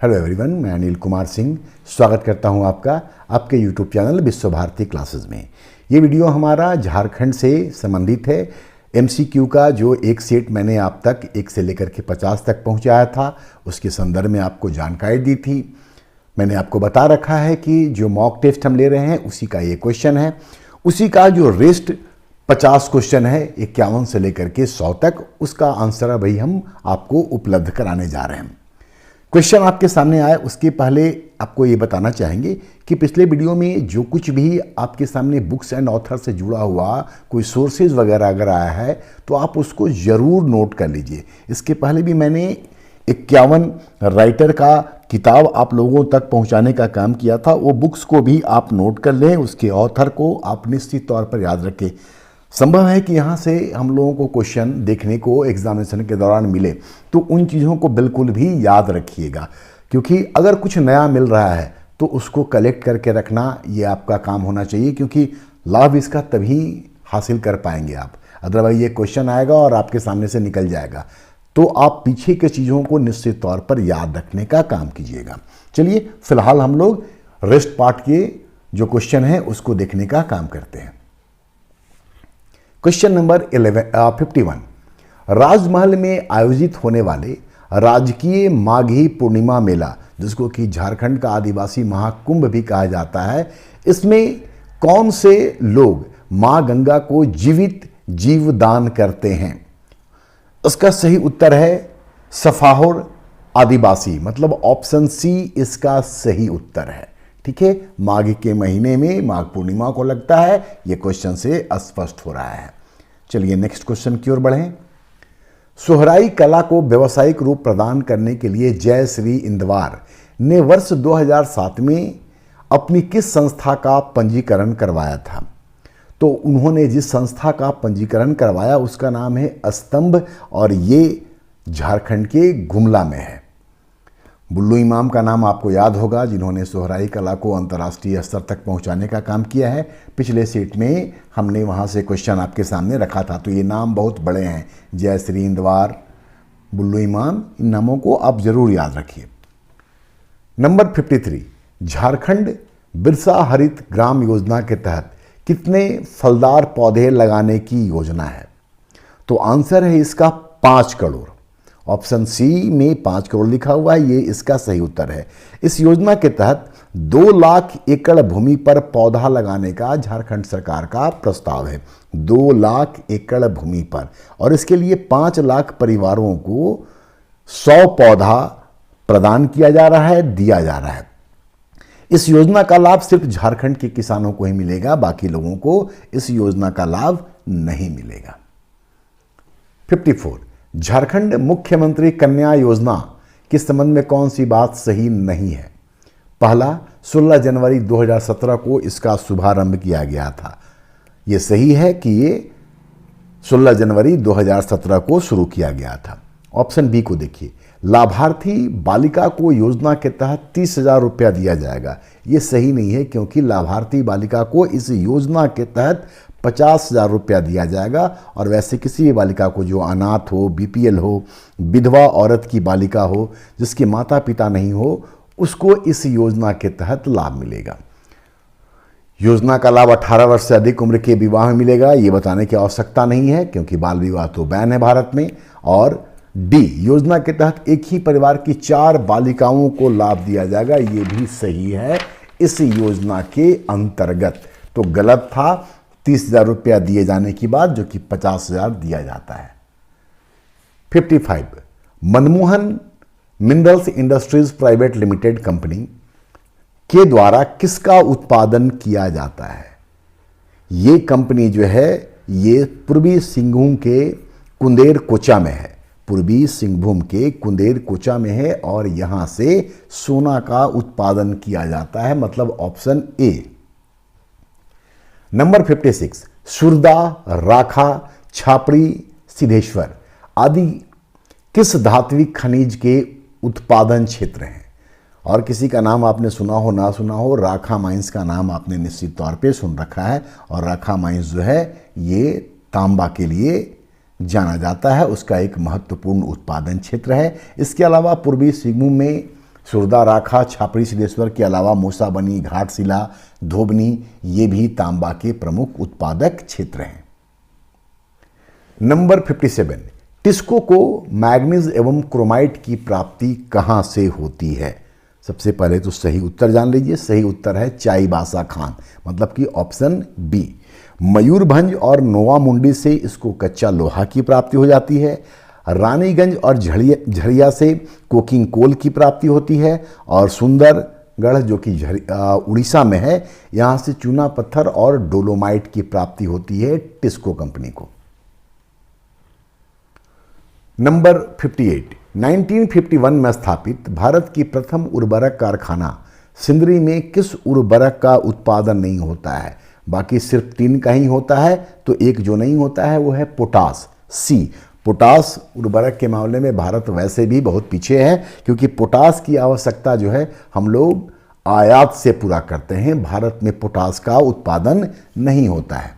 Hello everyone, मैं अनिल कुमार सिंह स्वागत करता हूं आपका आपके यूट्यूब चैनल विश्व भारती क्लासेस में। ये वीडियो हमारा झारखंड से संबंधित है। एमसीक्यू का जो एक सेट मैंने आप तक 1 से लेकर के 50 तक पहुंचाया था, उसके संदर्भ में आपको जानकारी दी थी। मैंने आपको बता रखा है कि जो मॉक टेस्ट हम ले रहे हैं उसी का ये क्वेश्चन है। उसी का जो रेस्ट 50 क्वेश्चन है 51 से लेकर के 100 तक, उसका आंसर भाई हम आपको उपलब्ध कराने जा रहे हैं। क्वेश्चन आपके सामने आए उसके पहले आपको ये बताना चाहेंगे कि पिछले वीडियो में जो कुछ भी आपके सामने बुक्स एंड ऑथर से जुड़ा हुआ कोई सोर्सेज वगैरह अगर आया है तो आप उसको ज़रूर नोट कर लीजिए। इसके पहले भी मैंने 51 राइटर का किताब आप लोगों तक पहुंचाने का काम किया था। वो बुक्स को भी आप नोट कर लें, उसके ऑथर को आप निश्चित तौर पर याद रखें। संभव है कि यहाँ से हम लोगों को क्वेश्चन देखने को एग्जामिनेशन के दौरान मिले, तो उन चीज़ों को बिल्कुल भी याद रखिएगा, क्योंकि अगर कुछ नया मिल रहा है तो उसको कलेक्ट करके रखना ये आपका काम होना चाहिए, क्योंकि लाभ इसका तभी हासिल कर पाएंगे आप। अदरवाइज ये क्वेश्चन आएगा और आपके सामने से निकल जाएगा, तो आप पीछे के चीज़ों को निश्चित तौर पर याद रखने का काम कीजिएगा। चलिए फिलहाल हम लोग रेस्ट पार्ट के जो क्वेश्चन है उसको देखने का काम करते हैं। क्वेश्चन नंबर 51, राजमहल में आयोजित होने वाले राजकीय माघी पूर्णिमा मेला, जिसको कि झारखंड का आदिवासी महाकुंभ भी कहा जाता है, इसमें कौन से लोग मां गंगा को जीवित जीवदान करते हैं? इसका सही उत्तर है सफाहुर आदिवासी, मतलब ऑप्शन सी इसका सही उत्तर है। ठीक है, माघ के महीने में माघ पूर्णिमा को लगता है, यह क्वेश्चन से स्पष्ट हो रहा है। चलिए नेक्स्ट क्वेश्चन की ओर बढ़ें। सोहराई कला को व्यावसायिक रूप प्रदान करने के लिए जय श्री इंदवार ने वर्ष 2007 में अपनी किस संस्था का पंजीकरण करवाया था? तो उन्होंने जिस संस्था का पंजीकरण करवाया उसका नाम है स्तंभ, और ये झारखंड के गुमला में है। बुल्लू इमाम का नाम आपको याद होगा, जिन्होंने सोहराई कला को अंतर्राष्ट्रीय स्तर तक पहुंचाने का काम किया है। पिछले सेट में हमने वहां से क्वेश्चन आपके सामने रखा था, तो ये नाम बहुत बड़े हैं, जय श्री इंदवार, बुल्लू इमाम, इन नामों को आप जरूर याद रखिए। नंबर 53, झारखंड बिरसा हरित ग्राम योजना के तहत कितने फलदार पौधे लगाने की योजना है? तो आंसर है इसका 5 करोड़। ऑप्शन सी में 5 करोड़ लिखा हुआ है, ये इसका सही उत्तर है। इस योजना के तहत 2 लाख एकड़ भूमि पर पौधा लगाने का झारखंड सरकार का प्रस्ताव है। 2 लाख एकड़ भूमि पर, और इसके लिए 5 लाख परिवारों को 100 पौधा प्रदान किया जा रहा है, दिया जा रहा है। इस योजना का लाभ सिर्फ झारखंड के किसानों को ही मिलेगा, बाकी लोगों को इस योजना का लाभ नहीं मिलेगा। 54, झारखंड मुख्यमंत्री कन्या योजना के संबंध में कौन सी बात सही नहीं है? पहला, 16 जनवरी 2017 को इसका शुभारंभ किया गया था। यह सही है कि ये 16 जनवरी 2017 को शुरू किया गया था। ऑप्शन बी को देखिए, लाभार्थी बालिका को योजना के तहत 30,000 रुपया दिया जाएगा। ये सही नहीं है, क्योंकि लाभार्थी बालिका को इस योजना के तहत 50,000 रुपया दिया जाएगा, और वैसे किसी भी बालिका को जो अनाथ हो, बीपीएल हो, विधवा औरत की बालिका हो, जिसके माता पिता नहीं हो, उसको इस योजना के तहत लाभ मिलेगा। योजना का लाभ 18 वर्ष से अधिक उम्र के विवाह में मिलेगा, ये बताने की आवश्यकता नहीं है, क्योंकि बाल विवाह तो बैन है भारत में। और डी, योजना के तहत एक ही परिवार की 4 बालिकाओं को लाभ दिया जाएगा, ये भी सही है इस योजना के अंतर्गत। तो गलत था 30,000 रुपया दिए जाने की बात, जो कि 50,000 दिया जाता है। 55, Manmohan minerals industries private limited company के द्वारा किसका उत्पादन किया जाता है? ये कंपनी जो है ये पूर्वी सिंहभूम के कुंदेर कोचा में है, पूर्वी सिंहभूम के कुंदेर कोचा में है, और यहां से सोना का उत्पादन किया जाता है, मतलब ऑप्शन ए। नंबर 56, सुरदा, राखा, छापड़ी, सिद्धेश्वर आदि किस धात्विक खनिज के उत्पादन क्षेत्र हैं? और किसी का नाम आपने सुना हो ना सुना हो, राखा माइंस का नाम आपने निश्चित तौर पे सुन रखा है, और राखा माइंस जो है ये तांबा के लिए जाना जाता है, उसका एक महत्वपूर्ण उत्पादन क्षेत्र है। इसके अलावा पूर्वी सिंहभूम में सुरदा, राखा, छापड़ी सिद्धेश्वर के अलावा मूसाबनी, घाटशिला, धोबनी ये भी तांबा के प्रमुख उत्पादक क्षेत्र हैं। नंबर 57, टिस्को को मैग्नीज एवं क्रोमाइट की प्राप्ति कहां से होती है? सबसे पहले तो सही उत्तर जान लीजिए। सही उत्तर है चाईबासा खान, मतलब कि ऑप्शन बी। मयूरभंज और नोवामुंडी से इसको कच्चा लोहा की प्राप्ति हो जाती है। रानीगंज और झरिया से कोकिंग कोल की प्राप्ति होती है। और सुंदरगढ़ जो कि उड़ीसा में है, यहाँ से चूना पत्थर और डोलोमाइट की प्राप्ति होती है टिस्को कंपनी को। नंबर 58, 1951 में स्थापित भारत की प्रथम उर्वरक कारखाना सिंदरी में किस उर्वरक का उत्पादन नहीं होता है? बाकी सिर्फ 3 का ही होता है, तो एक जो नहीं होता है वो है पोटास, सी। पोटास उर्वरक के मामले में भारत वैसे भी बहुत पीछे है, क्योंकि पोटास की आवश्यकता जो है हम लोग आयात से पूरा करते हैं। भारत में पोटास का उत्पादन नहीं होता है।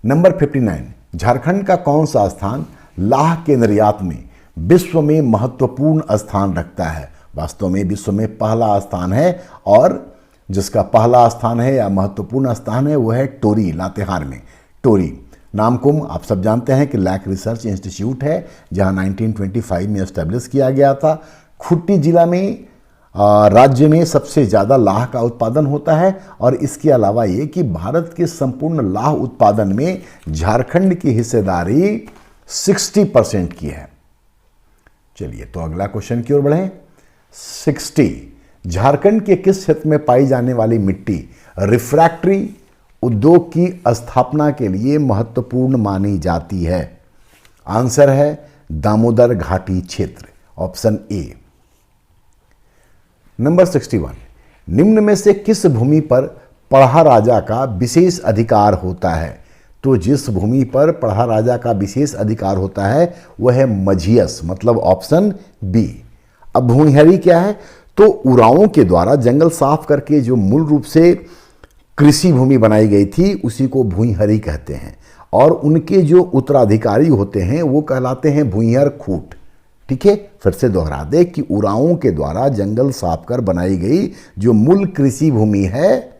नंबर 59, झारखंड का कौन सा स्थान लाह के निर्यात में विश्व में महत्वपूर्ण स्थान रखता है? वास्तव में विश्व में पहला स्थान है, और जिसका पहला स्थान है या महत्वपूर्ण स्थान है वो है टोरी, लातेहार में। टोरी नामकुम आप सब जानते हैं कि लैक रिसर्च इंस्टीट्यूट है, जहां 1925 में एस्टेब्लिश किया गया था। खुट्टी जिला में राज्य में सबसे ज़्यादा लाह का उत्पादन होता है। और इसके अलावा ये कि भारत के संपूर्ण लाह उत्पादन में झारखंड की हिस्सेदारी 60% की है। चलिए तो अगला क्वेश्चन की ओर बढ़ें। 60, झारखंड के किस क्षेत्र में पाई जाने वाली मिट्टी रिफ्रैक्टरी उद्योग की स्थापना के लिए महत्वपूर्ण मानी जाती है? आंसर है दामोदर घाटी क्षेत्र, ऑप्शन ए। नंबर 61, निम्न में से किस भूमि पर पढ़ा राजा का विशेष अधिकार होता है? तो जिस भूमि पर पढ़ा राजा का विशेष अधिकार होता है वह है मझियस, मतलब ऑप्शन बी। अब भूमिहरी क्या है? तो उरांवों के द्वारा जंगल साफ करके जो मूल रूप से कृषि भूमि बनाई गई थी उसी को भूमिहरी कहते हैं। और उनके जो उत्तराधिकारी होते हैं वो कहलाते हैं भूइंहर खूट। ठीक है, फिर से दोहरा दे कि उरांवों के द्वारा जंगल साफ कर बनाई गई जो मूल कृषि भूमि है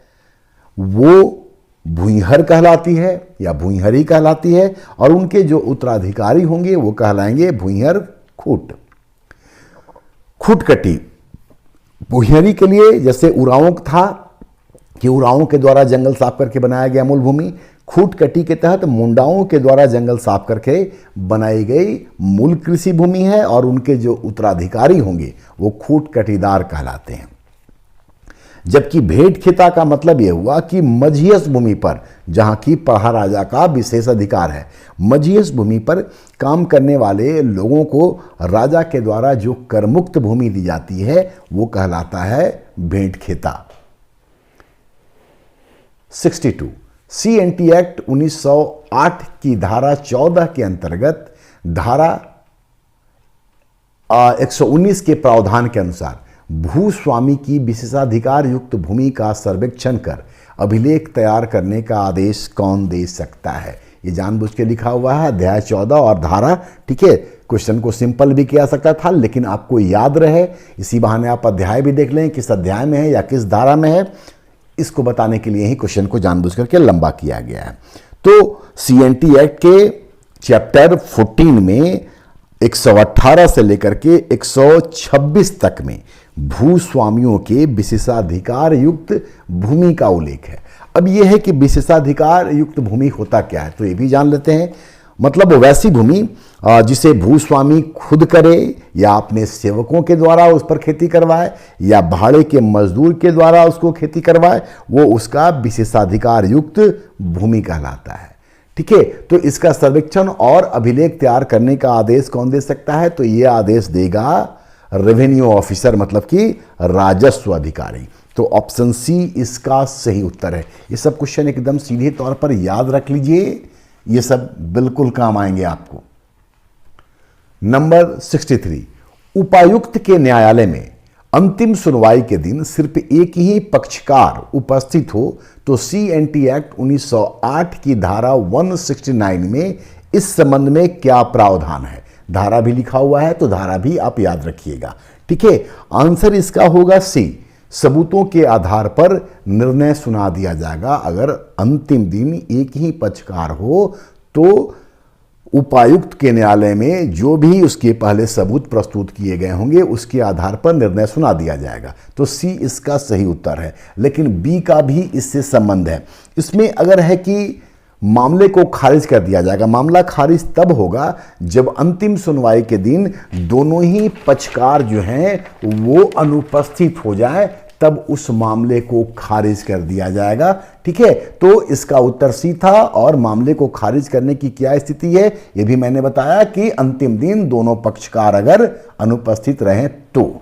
वो भूइंहर कहलाती है या भूइंहरी कहलाती है, और उनके जो उत्तराधिकारी होंगे वो कहलाएंगे भूइंहर खूट। खूटकटी भूइंहरी के लिए जैसे उरांवों था कि उरांवों के द्वारा जंगल साफ करके बनाया गया मूल भूमि, खूटकटी के तहत मुंडाओं के द्वारा जंगल साफ करके बनाई गई मूल कृषि भूमि है, और उनके जो उत्तराधिकारी होंगे वो खूटकटीदार कहलाते हैं। जबकि भेंट खेता का मतलब यह हुआ कि मझियस भूमि पर, जहां की पढ़ा राजा का विशेष अधिकार है, मझियस भूमि पर काम करने वाले लोगों को राजा के द्वारा जो करमुक्त भूमि दी जाती है वो कहलाता है भेंट खेता। 62, CNT एक्ट 1908 की धारा 14 के अंतर्गत धारा 119 के प्रावधान के अनुसार भूस्वामी की विशेषाधिकार युक्त भूमि का सर्वेक्षण कर अभिलेख तैयार करने का आदेश कौन दे सकता है? ये जानबूझ के लिखा हुआ है अध्याय 14 और धारा। ठीक है, क्वेश्चन को सिंपल भी किया सकता था, लेकिन आपको याद रहे इसी बहाने आप अध्याय भी देख लें किस अध्याय में है या किस धारा में है, इसको बताने के लिए ही क्वेश्चन को जानबूझ करके लंबा किया गया है। तो CNT एक्ट के चैप्टर 14 में 118 से लेकर के 126 तक में भूस्वामियों के विशेषाधिकार युक्त भूमि का उल्लेख है। अब यह है कि विशेषाधिकार युक्त भूमि होता क्या है, तो ये भी जान लेते हैं। मतलब वैसी भूमि जिसे भूस्वामी खुद करे या अपने सेवकों के द्वारा उस पर खेती करवाए या भाड़े के मजदूर के द्वारा उसको खेती करवाए, वो उसका विशेषाधिकार युक्त भूमि कहलाता है। ठीक है, तो इसका सर्वेक्षण और अभिलेख तैयार करने का आदेश कौन दे सकता है? तो ये आदेश देगा रेवेन्यू ऑफिसर, मतलब कि राजस्व अधिकारी। तो ऑप्शन सी इसका सही उत्तर है। ये सब क्वेश्चन एकदम सीधे तौर पर याद रख लीजिए, ये सब बिल्कुल काम आएंगे आपको। नंबर 63, उपायुक्त के न्यायालय में अंतिम सुनवाई के दिन सिर्फ एक ही पक्षकार उपस्थित हो तो CNT एक्ट 1908 की धारा 169 में इस संबंध में क्या प्रावधान है? धारा भी लिखा हुआ है तो धारा भी आप याद रखिएगा। ठीक है, आंसर इसका होगा सी, सबूतों के आधार पर निर्णय सुना दिया जाएगा। अगर अंतिम दिन एक ही पक्षकार हो तो उपायुक्त के न्यायालय में जो भी उसके पहले सबूत प्रस्तुत किए गए होंगे उसके आधार पर निर्णय सुना दिया जाएगा। तो सी इसका सही उत्तर है। लेकिन बी का भी इससे संबंध है। इसमें अगर है कि मामले को खारिज कर दिया जाएगा, मामला खारिज तब होगा जब अंतिम सुनवाई के दिन दोनों ही पक्षकार जो हैं वो अनुपस्थित हो जाए, तब उस मामले को खारिज कर दिया जाएगा। ठीक है, तो इसका उत्तर सी था। और मामले को खारिज करने की क्या स्थिति है, यह भी मैंने बताया कि अंतिम दिन दोनों पक्षकार अगर अनुपस्थित रहें तो।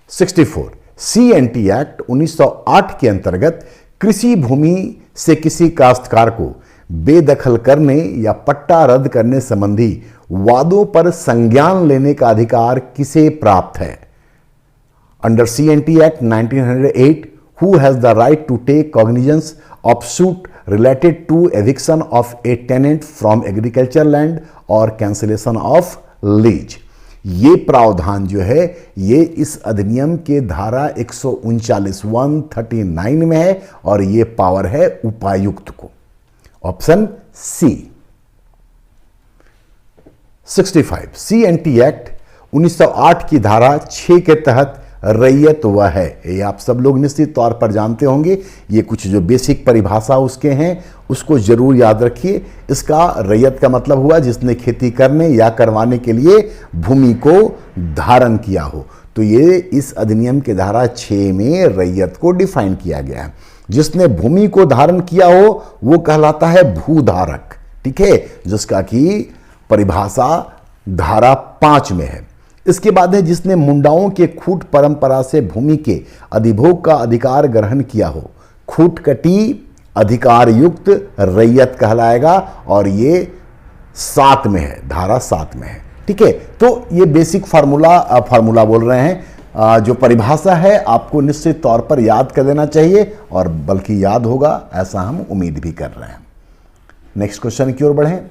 64 CNT एक्ट 1908 के अंतर्गत कृषि भूमि से किसी काश्तकार को बेदखल करने या पट्टा रद्द करने संबंधी वादों पर संज्ञान लेने का अधिकार किसे प्राप्त है? Under CNT Act 1908, who has the right to take cognizance of suit related to eviction of a tenant from agricultural land or cancellation of lease? ये प्रावधान जो है ये इस अधिनियम के धारा 139 में है और ये पावर है उपायुक्त को। Option C. 65 CNT एक्ट 1908 की धारा 6 के तहत रैयत वह है, ये आप सब लोग निश्चित तौर पर जानते होंगे। ये कुछ जो बेसिक परिभाषा उसके हैं उसको जरूर याद रखिए। इसका रैयत का मतलब हुआ जिसने खेती करने या करवाने के लिए भूमि को धारण किया हो। तो ये इस अधिनियम के धारा 6 में रैयत को डिफाइन किया गया है। जिसने भूमि को धारण किया हो वो कहलाता है भूधारक। ठीक है, जिसका कि परिभाषा धारा 5 में है। इसके बाद है जिसने मुंडाओं के खूट परंपरा से भूमि के अधिभोग का अधिकार ग्रहण किया हो, खूट कटी अधिकार युक्त रैयत कहलाएगा और ये 7 में है, धारा 7 में है। ठीक है, तो ये बेसिक फार्मूला बोल रहे हैं, जो परिभाषा है आपको निश्चित तौर पर याद कर लेना चाहिए और बल्कि याद होगा ऐसा हम उम्मीद भी कर रहे हैं। नेक्स्ट क्वेश्चन की ओर बढ़ें।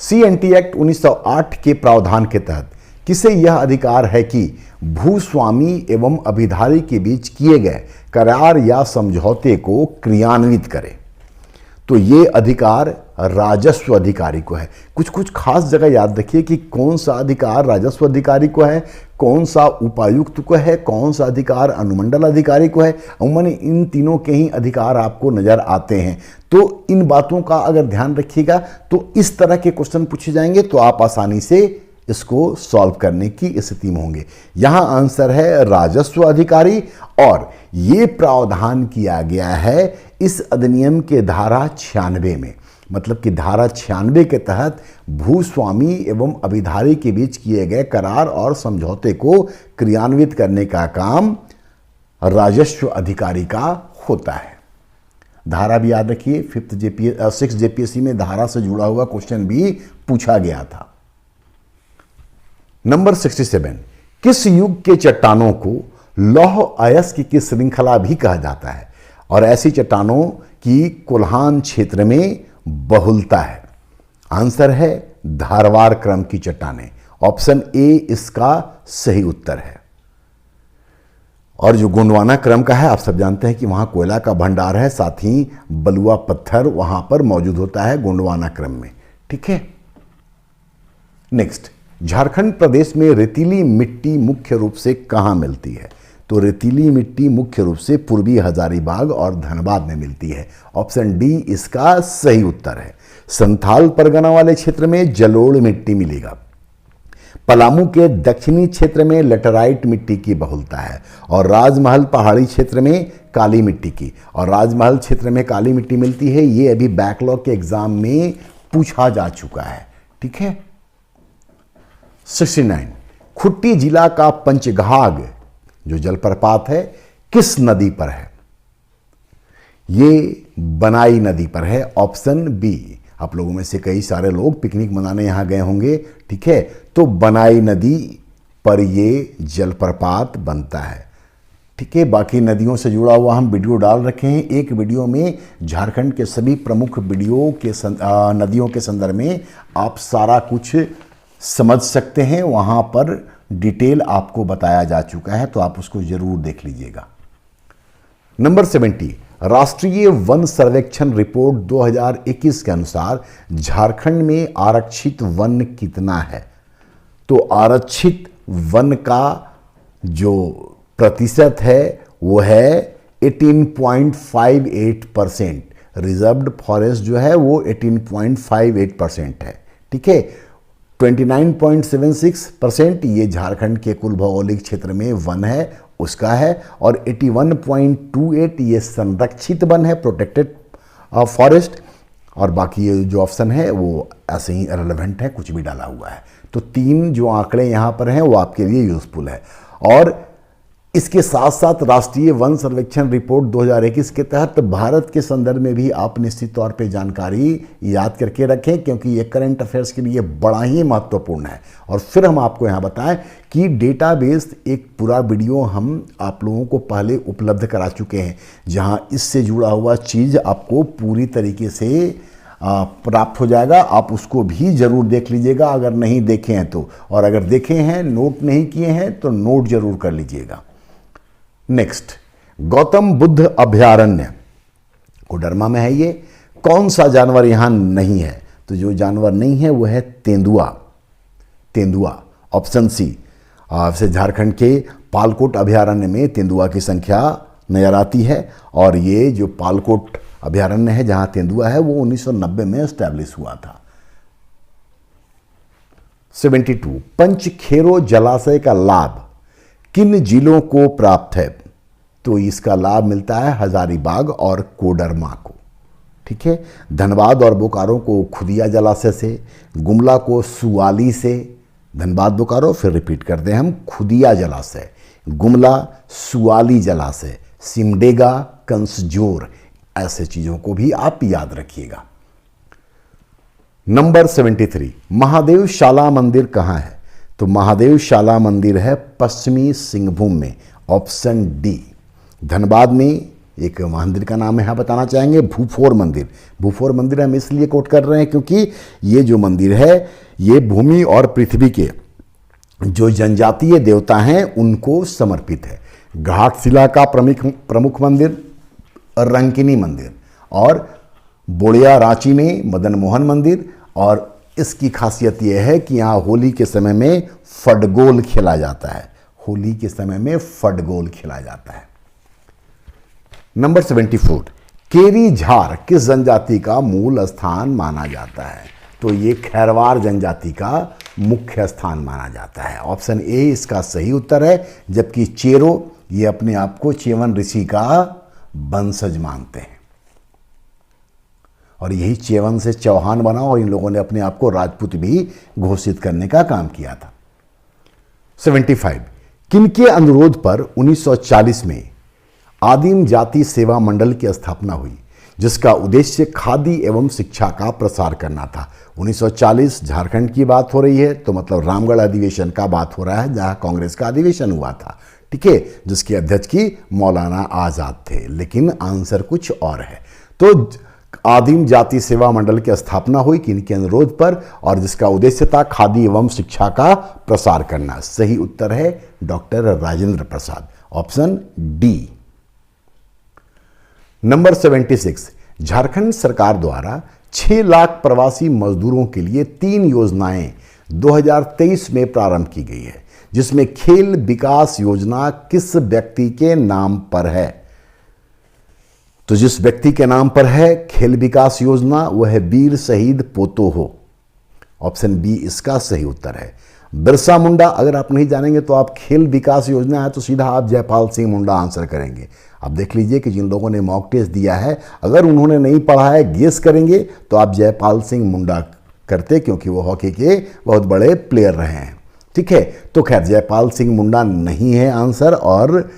CNT एक्ट 1908 के प्रावधान के तहत किसे यह अधिकार है कि भूस्वामी एवं अभिधारी के बीच किए गए करार या समझौते को क्रियान्वित करे? तो ये अधिकार राजस्व अधिकारी को है। कुछ खास जगह याद रखिए कि कौन सा अधिकार राजस्व अधिकारी को है, कौन सा उपायुक्त को है, कौन सा अधिकार अनुमंडल अधिकारी को है। अमूमन इन तीनों के ही अधिकार आपको नजर आते हैं। तो इन बातों का अगर ध्यान रखिएगा तो इस तरह के क्वेश्चन पूछे जाएंगे तो आप आसानी से इसको सॉल्व करने की स्थिति में होंगे। यहां आंसर है राजस्व अधिकारी और यह प्रावधान किया गया है इस अधिनियम के धारा 96 में। मतलब कि धारा 96 के तहत भूस्वामी एवं अभिधारी के बीच किए गए करार और समझौते को क्रियान्वित करने का काम राजस्व अधिकारी का होता है। धारा भी याद रखिए, 6 JPSC में धारा से जुड़ा हुआ क्वेश्चन भी पूछा गया था। नंबर 67 किस युग के चट्टानों को लौह अयस्क की श्रृंखला भी कहा जाता है और ऐसी चट्टानों की कोल्हान क्षेत्र में बहुलता है? आंसर है धारवाड़ क्रम की चट्टानें। ऑप्शन ए इसका सही उत्तर है। और जो गोंडवाना क्रम का है आप सब जानते हैं कि वहां कोयला का भंडार है, साथ ही बलुआ पत्थर वहां पर मौजूद होता है गोंडवाना क्रम में। ठीक है, नेक्स्ट, झारखंड प्रदेश में रेतीली मिट्टी मुख्य रूप से कहां मिलती है? तो रेतीली मिट्टी मुख्य रूप से पूर्वी हजारीबाग और धनबाद में मिलती है। ऑप्शन डी इसका सही उत्तर है। संथाल परगना वाले क्षेत्र में जलोढ़ मिट्टी मिलेगा। पलामू के दक्षिणी क्षेत्र में लेटराइट मिट्टी की बहुलता है और राजमहल पहाड़ी क्षेत्र में काली मिट्टी की, और राजमहल क्षेत्र में काली मिट्टी मिलती है। ये अभी बैकलॉग के एग्जाम में पूछा जा चुका है। ठीक है, 69 खुट्टी जिला का पंचघाघ जो जलप्रपात है किस नदी पर है? ये बनाई नदी पर है। Option B. आप लोगों में से कई सारे लोग पिकनिक मनाने यहां गए होंगे। ठीक है, तो बनाई नदी पर ये जलप्रपात बनता है। ठीक है, बाकी नदियों से जुड़ा हुआ हम वीडियो डाल रखे हैं। एक वीडियो में झारखंड के सभी प्रमुख नदियों के संदर्भ में आप सारा कुछ समझ सकते हैं। वहां पर डिटेल आपको बताया जा चुका है, तो आप उसको जरूर देख लीजिएगा। नंबर 70, राष्ट्रीय वन सर्वेक्षण रिपोर्ट 2021 के अनुसार झारखंड में आरक्षित वन कितना है? तो आरक्षित वन का जो प्रतिशत है वो है 18.58%। रिजर्व्ड फॉरेस्ट जो है वो 18.58% है। ठीक है, 29.76% ये झारखंड के कुल भौगोलिक क्षेत्र में वन है उसका है, और 81.28 ये संरक्षित वन है, प्रोटेक्टेड फॉरेस्ट, और बाकी ये जो ऑप्शन है वो ऐसे ही इररिलेवेंट है, कुछ भी डाला हुआ है। तो 3 जो आंकड़े यहाँ पर हैं वो आपके लिए यूजफुल है। और इसके साथ साथ राष्ट्रीय वन सर्वेक्षण रिपोर्ट 2021 के तहत भारत के संदर्भ में भी आप निश्चित तौर पे जानकारी याद करके रखें, क्योंकि ये करंट अफेयर्स के लिए बड़ा ही महत्वपूर्ण है। और फिर हम आपको यहाँ बताएं कि डेटाबेस एक पूरा वीडियो हम आप लोगों को पहले उपलब्ध करा चुके हैं, जहाँ इससे जुड़ा हुआ चीज़ आपको पूरी तरीके से प्राप्त हो जाएगा। आप उसको भी जरूर देख लीजिएगा अगर नहीं देखे हैं तो, और अगर देखे हैं नोट नहीं किए हैं तो नोट जरूर कर लीजिएगा। नेक्स्ट, गौतम बुद्ध अभयारण्य कोडरमा में है। ये कौन सा जानवर यहां नहीं है? तो जो जानवर नहीं है वो है तेंदुआ। तेंदुआ ऑप्शन सी से झारखंड के पालकोट अभयारण्य में तेंदुआ की संख्या नजर आती है, और ये जो पालकोट अभयारण्य है जहां तेंदुआ है वो 1990 में एस्टैब्लिश हुआ था। 72, पंचखेरो जलाशय का लाभ किन जिलों को प्राप्त है? तो इसका लाभ मिलता है हजारीबाग और कोडरमा को। ठीक है, धनबाद और बोकारो को खुदिया जलाशय से, गुमला को सुआली से, धनबाद बोकारो फिर रिपीट करते हैं हम, खुदिया जलाशय, गुमला सुआली जलाशय, सिमडेगा, कंसजोर, ऐसे चीजों को भी आप याद रखिएगा। नंबर 73, महादेव शाला मंदिर कहां है? तो महादेव शाला मंदिर है पश्चिमी सिंहभूम में, ऑप्शन डी। धनबाद में एक मंदिर का नाम यहाँ बताना चाहेंगे, भूफोर मंदिर। भूफोर मंदिर हम इसलिए कोट कर रहे हैं क्योंकि ये जो मंदिर है ये भूमि और पृथ्वी के जो जनजातीय देवता हैं उनको समर्पित है। घाटशिला का प्रमुख मंदिर रंकिनी मंदिर, और बोड़िया रांची में मदन मोहन मंदिर, और इसकी खासियत यह है कि यहाँ होली के समय में फडगोल खेला जाता है। होली के समय में फडगोल खेला जाता है। नंबर 74, केरी झार किस जनजाति का मूल स्थान माना जाता है? तो ये खैरवार जनजाति का मुख्य स्थान माना जाता है। ऑप्शन ए इसका सही उत्तर है, जबकि चेरो ये अपने आप को चेवन ऋषि का वंशज मानते हैं, और यही चेवन से चौहान बना, और इन लोगों ने अपने आप को राजपूत भी घोषित करने का काम किया था। 75, किनके अनुरोध पर 1940 में आदिम जाति सेवा मंडल की स्थापना हुई, जिसका उद्देश्य खादी एवं शिक्षा का प्रसार करना था? 1940 झारखंड की बात हो रही है, तो मतलब रामगढ़ अधिवेशन का बात हो रहा है जहां कांग्रेस का अधिवेशन हुआ था। ठीक है, जिसके अध्यक्ष की मौलाना आजाद थे, लेकिन आंसर कुछ और है। तो आदिम जाति सेवा मंडल की स्थापना हुई किनके अनुरोध पर, और जिसका उद्देश्य था खादी एवं शिक्षा का प्रसार करना? सही उत्तर है doctor Rajendra Prasad, option D. Number 76, Jharkhand सरकार द्वारा 6 लाख प्रवासी मजदूरों के लिए 3 योजनाएं 2023 में प्रारंभ की गई है, जिसमें खेल विकास योजना किस व्यक्ति के नाम पर है? तो जिस व्यक्ति के नाम पर है खेल विकास योजना वह है वीर शहीद पोतो हो, ऑप्शन बी इसका सही उत्तर है। बिरसा मुंडा अगर आप नहीं जानेंगे तो आप खेल विकास योजना है तो सीधा आप जयपाल सिंह मुंडा आंसर करेंगे। आप देख लीजिए कि जिन लोगों ने मॉक टेस्ट दिया है अगर उन्होंने नहीं पढ़ा है गेस करेंगे तो आप जयपाल सिंह मुंडा करते, क्योंकि वो हॉकी के बहुत बड़े प्लेयर रहे हैं। ठीक है, तो खैर जयपाल सिंह मुंडा नहीं है आंसर, और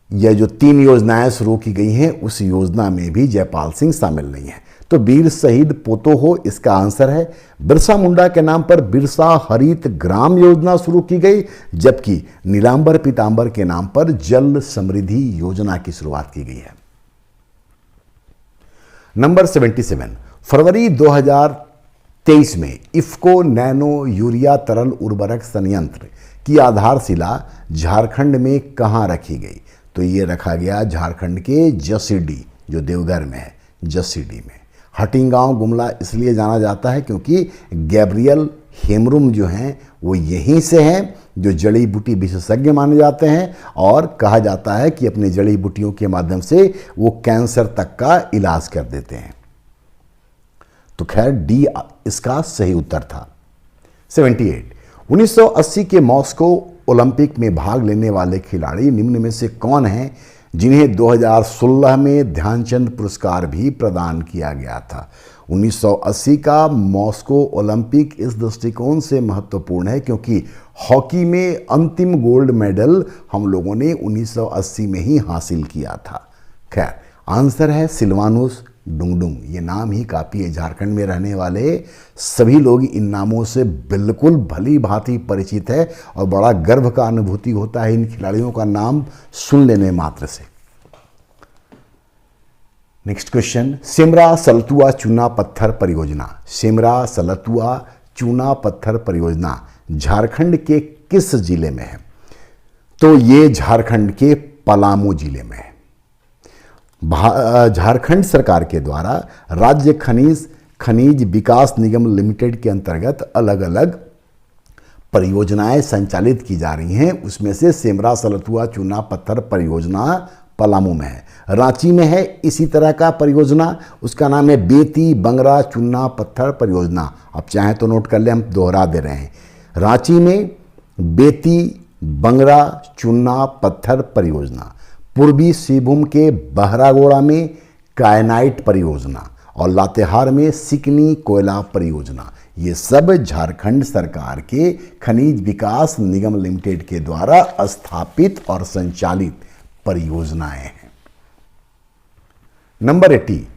यह जो 3 योजनाएं शुरू की गई हैं उस योजना में भी जयपाल सिंह शामिल नहीं है। तो वीर शहीद पोतो हो इसका आंसर है। बिरसा मुंडा के नाम पर बिरसा हरित ग्राम योजना शुरू की गई, जबकि नीलांबर पीतांबर के नाम पर जल समृद्धि योजना की शुरुआत की गई है। नंबर 77, फरवरी 2023 में इफ्को नैनो यूरिया तरल उर्वरक संयंत्र की आधारशिला झारखंड में कहाँ रखी गई? तो ये रखा गया झारखंड के जसीडीह, जो देवघर में है, जसीडीह में। हटिंगांव गुमला इसलिए जाना जाता है क्योंकि गैब्रियल हेम्ब्रुम जो हैं वो यहीं से हैं, जो जड़ी बूटी विशेषज्ञ माने जाते हैं, और कहा जाता है कि अपने जड़ी बूटियों के माध्यम से वो कैंसर तक का इलाज कर देते हैं। तो खैर डी इसका सही उत्तर था। 78 1980 के मॉस्को ओलंपिक में भाग लेने वाले खिलाड़ी निम्न में से कौन हैं जिन्हें 2016 में ध्यानचंद पुरस्कार भी प्रदान किया गया था? 1980 का मॉस्को ओलंपिक इस दृष्टिकोण से महत्वपूर्ण है क्योंकि हॉकी में अंतिम गोल्ड मेडल हम लोगों ने 1980 में ही हासिल किया था। खैर आंसर है सिल्वानुस डुंगडुंग। ये नाम ही काफ़ी है, झारखंड में रहने वाले सभी लोग इन नामों से बिल्कुल भली भांति परिचित है और बड़ा गर्व का अनुभूति होता है इन खिलाड़ियों का नाम सुन लेने मात्र से। नेक्स्ट क्वेश्चन, सेमरा सलतुआ चूना पत्थर परियोजना, सेमरा सलतुआ चूना पत्थर परियोजना झारखंड के किस जिले में है? तो ये झारखंड के पलामू जिले में है। झारखंड सरकार के द्वारा राज्य खनिज विकास निगम लिमिटेड के अंतर्गत अलग अलग परियोजनाएं संचालित की जा रही हैं। उसमें से सेमरा सलतुआ चूना पत्थर परियोजना पलामू में है। रांची में है इसी तरह का परियोजना, उसका नाम है बेती बंगरा चूना पत्थर परियोजना। आप चाहें तो नोट कर ले, हम दोहरा दे रहे हैं। रांची में बेती बंगरा चूना पत्थर परियोजना, पूर्वी सिंहभूम के बहरागोड़ा में कायनाइट परियोजना और लातेहार में सिकनी कोयला परियोजना। ये सब झारखंड सरकार के खनिज विकास निगम लिमिटेड के द्वारा स्थापित और संचालित परियोजनाएं हैं। नंबर 80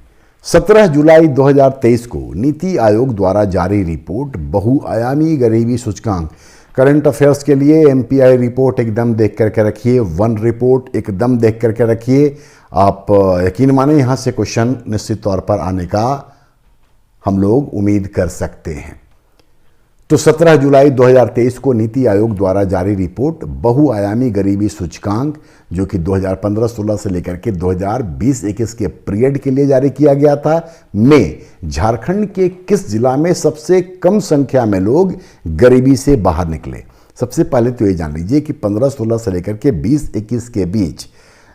17 जुलाई 2023 को नीति आयोग द्वारा जारी रिपोर्ट बहुआयामी गरीबी सूचकांक करंट अफेयर्स के लिए एमपीआई रिपोर्ट एकदम देख करके रखिए, वन रिपोर्ट एकदम देख करके रखिए। आप यकीन माने यहाँ से क्वेश्चन निश्चित तौर पर आने का हम लोग उम्मीद कर सकते हैं। तो 17 जुलाई 2023 को नीति आयोग द्वारा जारी रिपोर्ट बहुआयामी गरीबी सूचकांक, जो कि 2015-16 से लेकर के 2020-21 के पीरियड के लिए जारी किया गया था, में झारखंड के किस जिला में सबसे कम संख्या में लोग गरीबी से बाहर निकले? सबसे पहले तो ये जान लीजिए कि 15-16 से लेकर के 20-21 के बीच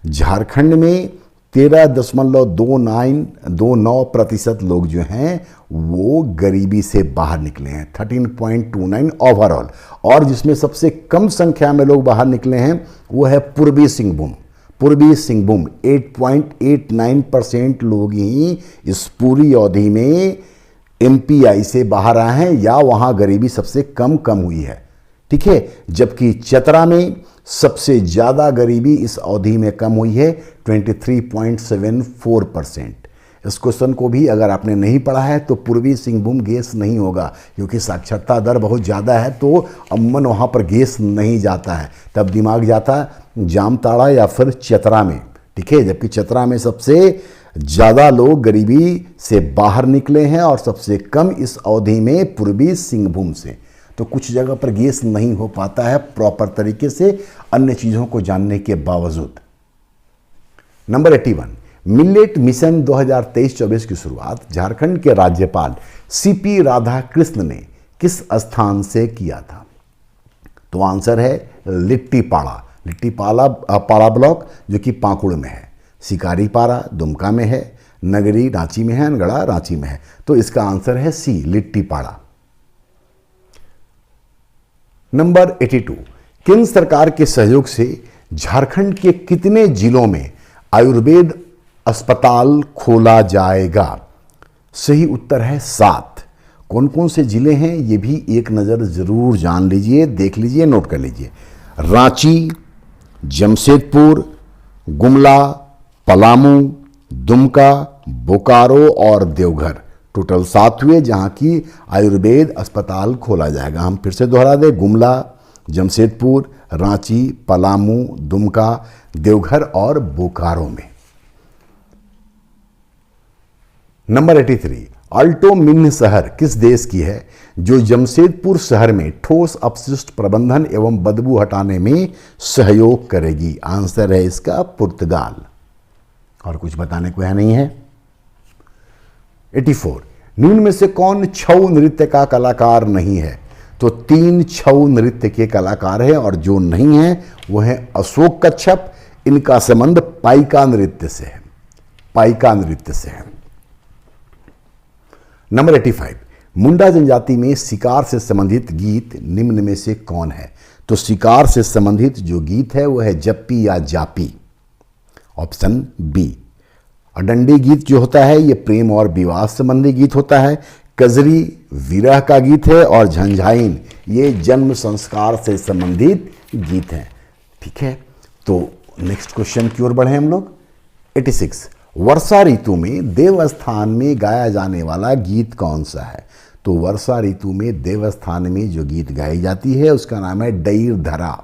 झारखंड में 13.29% लोग जो हैं वो गरीबी से बाहर निकले हैं, 13.29 ओवरऑल। और जिसमें सबसे कम संख्या में लोग बाहर निकले हैं वो है पूर्वी सिंहभूम। पूर्वी सिंहभूम 8.89% लोग ही इस पूरी अवधि में एमपीआई से बाहर आए हैं या वहाँ गरीबी सबसे कम हुई है, ठीक है। जबकि चतरा में सबसे ज़्यादा गरीबी इस अवधि में कम हुई है, 23.74%। इस क्वेश्चन को भी अगर आपने नहीं पढ़ा है तो पूर्वी सिंहभूम गेस नहीं होगा, क्योंकि साक्षरता दर बहुत ज़्यादा है तो अमूमन वहाँ पर गेस नहीं जाता है, तब दिमाग जाता जामताड़ा या फिर चतरा में, ठीक है। जबकि चतरा में सबसे ज़्यादा लोग गरीबी से बाहर निकले हैं और सबसे कम इस अवधि में पूर्वी सिंहभूम से। तो कुछ जगह पर गेस नहीं हो पाता है प्रॉपर तरीके से अन्य चीज़ों को जानने के बावजूद। नंबर 81 मिलेट मिशन 2023-24 की शुरुआत झारखंड के राज्यपाल सीपी राधाकृष्ण ने किस स्थान से किया था? तो आंसर है लिट्टीपाला पाड़ा ब्लॉक, जो कि पाकुड़ में है। सिकारीपाड़ा दुमका में है, नगरी रांची में है, अनगढ़ा रांची में है। तो इसका आंसर है सी, लिट्टीपाड़ा। नंबर 82 केंद्र सरकार के सहयोग से झारखंड के कितने जिलों में आयुर्वेद अस्पताल खोला जाएगा? सही उत्तर है 7। कौन कौन से जिले हैं ये भी एक नज़र जरूर जान लीजिए, देख लीजिए, नोट कर लीजिए। रांची, जमशेदपुर, गुमला, पलामू, दुमका, बोकारो और देवघर। टोटल 7 हुए जहां की आयुर्वेद अस्पताल खोला जाएगा। हम फिर से दोहरा दें, गुमला, जमशेदपुर, रांची, पलामू, दुमका, देवघर और बोकारो में। नंबर 83 अल्टोमिन शहर किस देश की है जो जमशेदपुर शहर में ठोस अपशिष्ट प्रबंधन एवं बदबू हटाने में सहयोग करेगी? आंसर है इसका पुर्तगाल। और कुछ बताने को है नहीं है। 84, निम्न में से कौन छऊ नृत्य का कलाकार नहीं है? तो 3 छऊ नृत्य के कलाकार हैं और जो नहीं है वो है अशोक कच्छप। इनका संबंध पाइका नृत्य से है, पाइका नृत्य से है। नंबर 85, मुंडा जनजाति में शिकार से संबंधित गीत निम्न में से कौन है? तो शिकार से संबंधित जो गीत है वो है जप्पी या जापी, ऑप्शन बी। अडंडी गीत जो होता है ये प्रेम और विवाह संबंधी गीत होता है। कजरी विरह का गीत है और झंझाइन ये जन्म संस्कार से संबंधित गीत हैं। ठीक है, तो नेक्स्ट क्वेश्चन की ओर बढ़े हम लोग। 86, वर्षा ऋतु में देवस्थान में गाया जाने वाला गीत कौन सा है? तो वर्षा ऋतु में देवस्थान में जो गीत गाई जाती है उसका नाम है डैर धरा।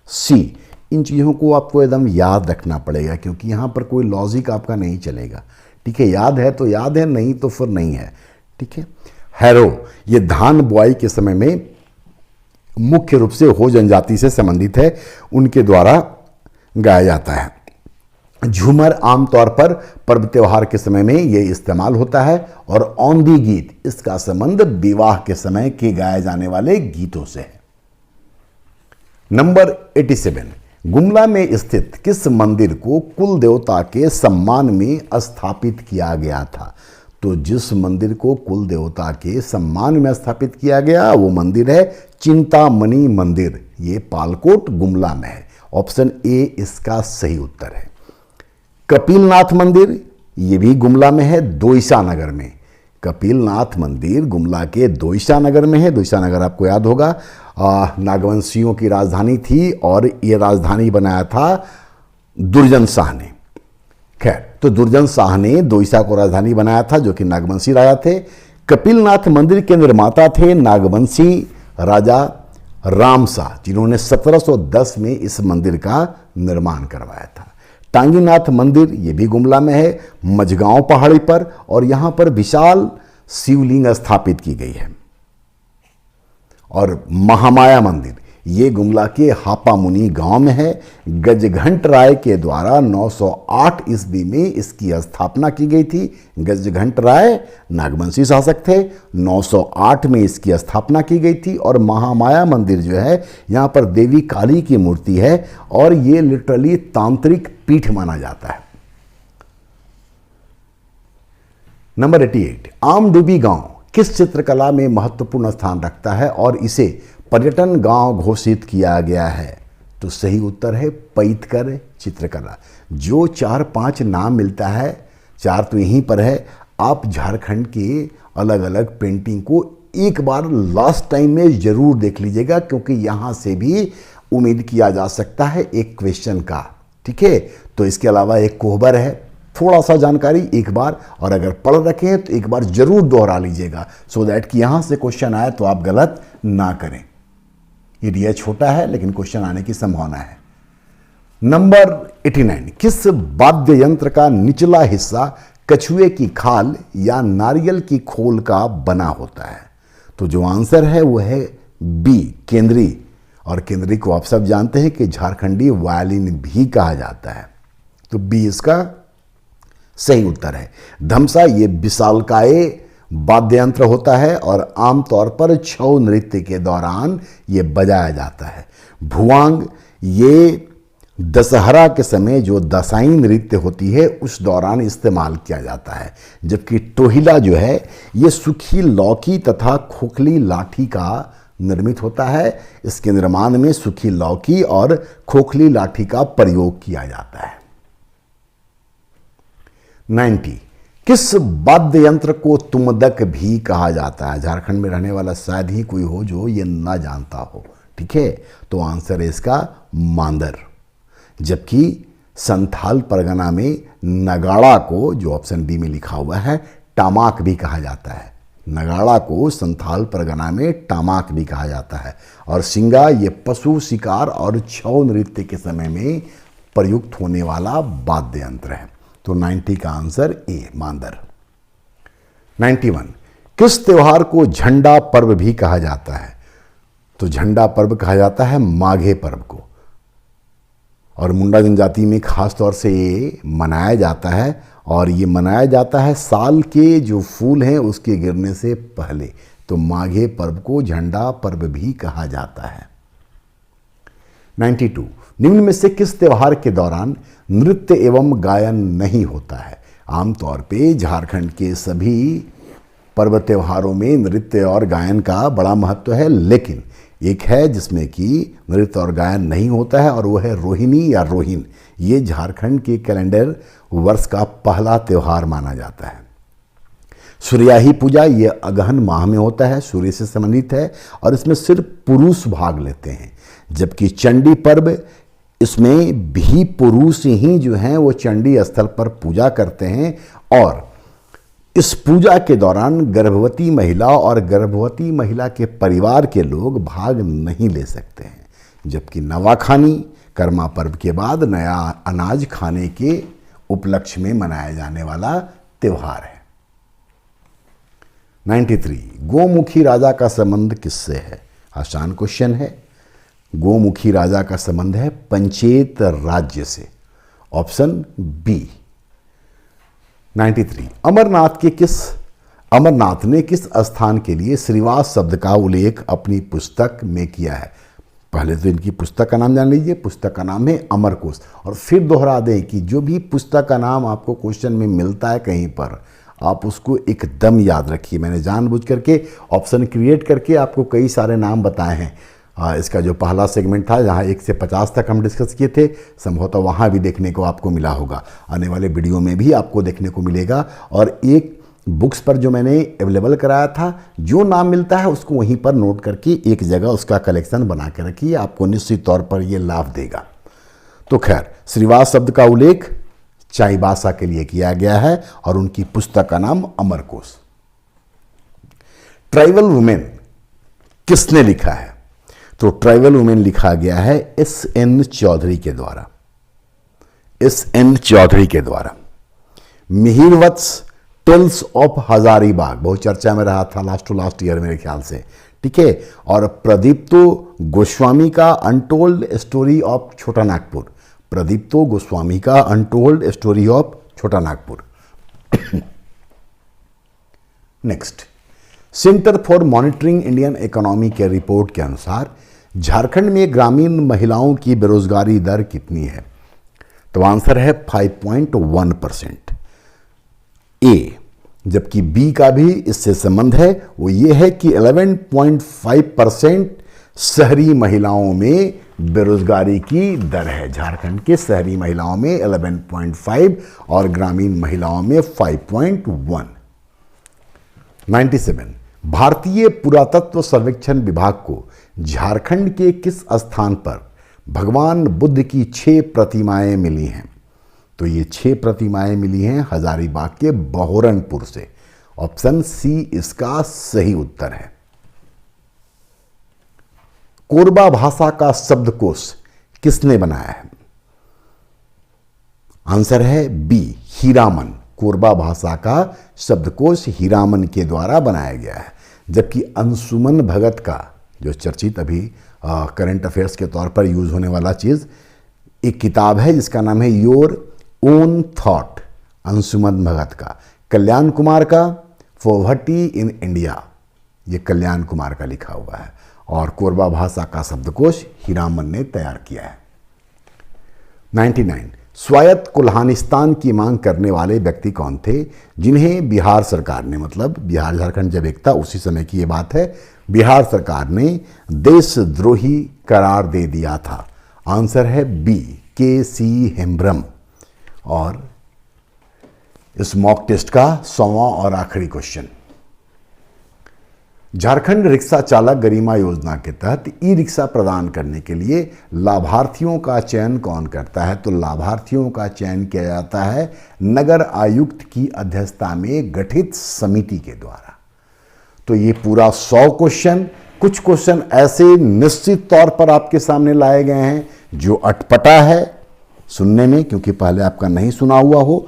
सी। इन चीज़ों को आपको एकदम याद रखना पड़ेगा क्योंकि यहाँ पर कोई लॉजिक आपका नहीं चलेगा। ठीक है, याद है तो याद है, नहीं तो फिर नहीं है। ठीक है। हैरो ये धान बुआई के समय में मुख्य रूप से हो जनजाति से संबंधित है, उनके द्वारा गाया जाता है। झूमर आमतौर पर पर्व त्योहार के समय में ये इस्तेमाल होता है। और औंधी गीत इसका संबंध विवाह के समय के गाए जाने वाले गीतों से है। नंबर 87, गुमला में स्थित किस मंदिर को कुल देवता के सम्मान में स्थापित किया गया था? तो जिस मंदिर को कुल देवता के सम्मान में स्थापित किया गया वो मंदिर है चिंतामणि मंदिर। ये पालकोट गुमला में है। ऑप्शन ए इसका सही उत्तर है। कपिलनाथ मंदिर ये भी गुमला में है, दोईसा नगर में। कपिलनाथ मंदिर गुमला के दोईसा नगर में है। दोईसा नगर आपको याद होगा नागवंशियों की राजधानी थी और ये राजधानी बनाया था दुर्जन शाह ने। खैर, तो दुर्जन शाह ने दोईसा को राजधानी बनाया था जो कि नागवंशी राजा थे। कपिलनाथ मंदिर के निर्माता थे नागवंशी राजा रामशाह जिन्होंने 1710 में इस मंदिर का निर्माण करवाया था। टांगीनाथ मंदिर ये भी गुमला में है, मझगांव पहाड़ी पर, और यहां पर विशाल शिवलिंग स्थापित की गई है। और महामाया मंदिर ये गुमला के हापामुनि गांव में है। गजघंट राय के द्वारा 908 ईस्वी में इसकी स्थापना की गई थी। गजघंट राय नागवंशी शासक थे। 908 में इसकी स्थापना की गई थी। और महामाया मंदिर जो है यहाँ पर देवी काली की मूर्ति है और ये लिटरली तांत्रिक पीठ माना जाता है। नंबर 88, आमडूबी गांव किस चित्रकला में महत्वपूर्ण स्थान रखता है और इसे पर्यटन गांव घोषित किया गया है? तो सही उत्तर है पैतकर चित्रकला। जो 4-5 नाम मिलता है, 4 तो यहीं पर है। आप झारखंड के अलग अलग पेंटिंग को एक बार लास्ट टाइम में जरूर देख लीजिएगा क्योंकि यहाँ से भी उम्मीद किया जा सकता है एक क्वेश्चन का। ठीक है, तो इसके अलावा एक कोहबर है। थोड़ा सा जानकारी एक बार, और अगर पढ़ रखे हैं तो एक बार जरूर दोहरा लीजिएगा सो दैट कि यहां से क्वेश्चन आए तो आप गलत ना करें। एरिया छोटा है लेकिन क्वेश्चन आने की संभावना है। नंबर 89, किस वाद्य यंत्र का निचला हिस्सा कछुए की खाल या नारियल की खोल का बना होता है? तो जो आंसर है वो है बी, केंद्री। और केंद्री को आप सब जानते हैं कि झारखंडी वायलिन भी कहा जाता है, तो बी इसका सही उत्तर है। धमसा ये विशालकाय वाद्य यंत्र होता है और आमतौर पर छऊ नृत्य के दौरान ये बजाया जाता है। भुवांग ये दशहरा के समय जो दसाई नृत्य होती है उस दौरान इस्तेमाल किया जाता है। जबकि टोहिला जो है ये सूखी लौकी तथा खोखली लाठी का निर्मित होता है। इसके निर्माण में सूखी लौकी और खोखली लाठी का प्रयोग किया जाता है। 90, किस वाद्य यंत्र को तुमदक भी कहा जाता है? झारखंड में रहने वाला शायद ही कोई हो जो ये ना जानता हो। ठीक है, तो आंसर है इसका मांदर। जबकि संथाल परगना में नगाड़ा को, जो ऑप्शन बी में लिखा हुआ है, टामाक भी कहा जाता है। नगाड़ा को संथाल परगना में टामाक भी कहा जाता है। और सिंगा ये पशु शिकार और छऊ नृत्य के समय में प्रयुक्त होने वाला वाद्य यंत्र है। तो 90 का आंसर ए, मांदर। 91, किस त्योहार को झंडा पर्व भी कहा जाता है? तो झंडा पर्व कहा जाता है माघे पर्व को, और मुंडा जनजाति में खास तौर से ये मनाया जाता है, और ये मनाया जाता है साल के जो फूल हैं उसके गिरने से पहले। तो माघे पर्व को झंडा पर्व भी कहा जाता है। 92, निम्न में से किस त्योहार के दौरान नृत्य एवं गायन नहीं होता है? आमतौर पे झारखंड के सभी पर्व त्योहारों में नृत्य और गायन का बड़ा महत्व है, लेकिन एक है जिसमें कि नृत्य और गायन नहीं होता है, और वो है रोहिणी या रोहिन। ये झारखंड के कैलेंडर वर्ष का पहला त्यौहार माना जाता है। सूर्याही पूजा ये अगहन माह में होता है, सूर्य से संबंधित है, और इसमें सिर्फ पुरुष भाग लेते हैं। जबकि चंडी पर्व, इसमें भी पुरुष ही जो हैं वो चंडी स्थल पर पूजा करते हैं, और इस पूजा के दौरान गर्भवती महिला और गर्भवती महिला के परिवार के लोग भाग नहीं ले सकते हैं। जबकि नवाखानी कर्मा पर्व के बाद नया अनाज खाने के उपलक्ष्य में मनाया जाने वाला त्यौहार है। 93, गोमुखी राजा का संबंध किससे है? आसान क्वेश्चन है। गोमुखी राजा का संबंध है पंचेत राज्य से, ऑप्शन बी। 93, अमरनाथ ने किस स्थान के लिए श्रीवास शब्द का उल्लेख अपनी पुस्तक में किया है? पहले तो इनकी पुस्तक का नाम जान लीजिए। पुस्तक का नाम है अमरकोश। और फिर दोहरा दें कि जो भी पुस्तक का नाम आपको क्वेश्चन में मिलता है कहीं पर, आप उसको एकदम याद रखिए। मैंने जानबूझ करके ऑप्शन क्रिएट करके आपको कई सारे नाम बताए हैं। इसका जो पहला सेगमेंट था जहां 1 से 50 तक हम डिस्कस किए थे, संभवतः वहां भी देखने को आपको मिला होगा, आने वाले वीडियो में भी आपको देखने को मिलेगा। और एक बुक्स पर जो मैंने अवेलेबल कराया था, जो नाम मिलता है उसको वहीं पर नोट करके एक जगह उसका कलेक्शन बना के रखिए, आपको निश्चित तौर पर यह लाभ देगा। तो खैर, श्रीवास शब्द का उल्लेख चाईबासा के लिए किया गया है, और उनकी पुस्तक का नाम अमरकोश। ट्राइबल वुमेन किसने लिखा है? तो ट्राइबल वुमेन लिखा गया है S.N. चौधरी के द्वारा। S.N. चौधरी के द्वारा। मिहिरवत्स टेल्स ऑफ हजारीबाग बहुत चर्चा में रहा था लास्ट ईयर मेरे ख्याल से, ठीक है। और प्रदीप्तो गोस्वामी का अनटोल्ड स्टोरी ऑफ छोटा नागपुर। प्रदीप्तो गोस्वामी का अनटोल्ड स्टोरी ऑफ छोटा Nagpur. Next, centre for monitoring Indian economy के रिपोर्ट के अनुसार झारखंड में ग्रामीण महिलाओं की बेरोजगारी दर कितनी है? तो आंसर है 5.1%। ए, जबकि बी का भी इससे संबंध है, वो ये है कि 11.5% शहरी महिलाओं में बेरोजगारी की दर है। झारखंड के शहरी महिलाओं में 11.5 और ग्रामीण महिलाओं में 5.1। 97, भारतीय पुरातत्व सर्वेक्षण विभाग को झारखंड के किस स्थान पर भगवान बुद्ध की 6 प्रतिमाएं मिली हैं? तो ये 6 प्रतिमाएं मिली हैं हजारीबाग के बहोरनपुर से। ऑप्शन सी इसका सही उत्तर है। कोरबा भाषा का शब्दकोश किसने बनाया है? आंसर है बी, हीरामन। कोरबा भाषा का शब्दकोश हीरामन के द्वारा बनाया गया है। जबकि अंशुमन भगत का जो चर्चित अभी करंट अफेयर्स के तौर पर यूज होने वाला चीज, एक किताब है जिसका नाम है योर ओन थॉट, अंशुमन भगत का। कल्याण कुमार का पॉवर्टी इन इंडिया, ये कल्याण कुमार का लिखा हुआ है। और कोरबा भाषा का शब्दकोश हीरामन ने तैयार किया है। 99, स्वायत्त कुल्हानिस्तान की मांग करने वाले व्यक्ति कौन थे जिन्हें बिहार सरकार ने, मतलब बिहार झारखंड जब एक था उसी समय की ये बात है, बिहार सरकार ने देशद्रोही करार दे दिया था? आंसर है बी, के.सी. हेम्ब्रम। और इस मॉक टेस्ट का 100वां और आखिरी क्वेश्चन, झारखंड रिक्शा चालक गरिमा योजना के तहत ई रिक्शा प्रदान करने के लिए लाभार्थियों का चयन कौन करता है? तो लाभार्थियों का चयन किया जाता है नगर आयुक्त की अध्यक्षता में गठित समिति के द्वारा। तो ये पूरा 100 क्वेश्चन, कुछ क्वेश्चन ऐसे निश्चित तौर पर आपके सामने लाए गए हैं जो अटपटा है सुनने में, क्योंकि पहले आपका नहीं सुना हुआ हो,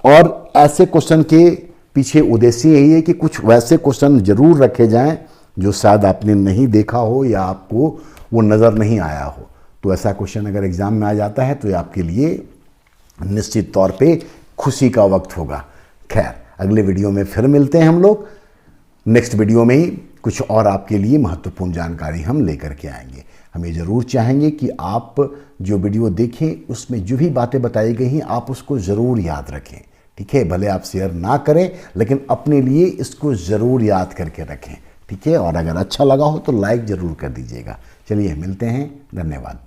और ऐसे क्वेश्चन के पीछे उद्देश्य यही है कि कुछ वैसे क्वेश्चन जरूर रखे जाएं जो शायद आपने नहीं देखा हो या आपको वो नज़र नहीं आया हो। तो ऐसा क्वेश्चन अगर एग्ज़ाम में आ जाता है तो ये आपके लिए निश्चित तौर पे खुशी का वक्त होगा। खैर, अगले वीडियो में फिर मिलते हैं हम लोग। नेक्स्ट वीडियो में ही कुछ और आपके लिए महत्वपूर्ण जानकारी हम लेकर के आएंगे। हम ये ज़रूर चाहेंगे कि आप जो वीडियो देखें उसमें जो भी बातें बताई गई हैं आप उसको ज़रूर याद रखें। ठीक है, भले आप शेयर ना करें लेकिन अपने लिए इसको ज़रूर याद करके रखें। ठीक है, और अगर अच्छा लगा हो तो लाइक ज़रूर कर दीजिएगा। चलिए मिलते हैं, धन्यवाद।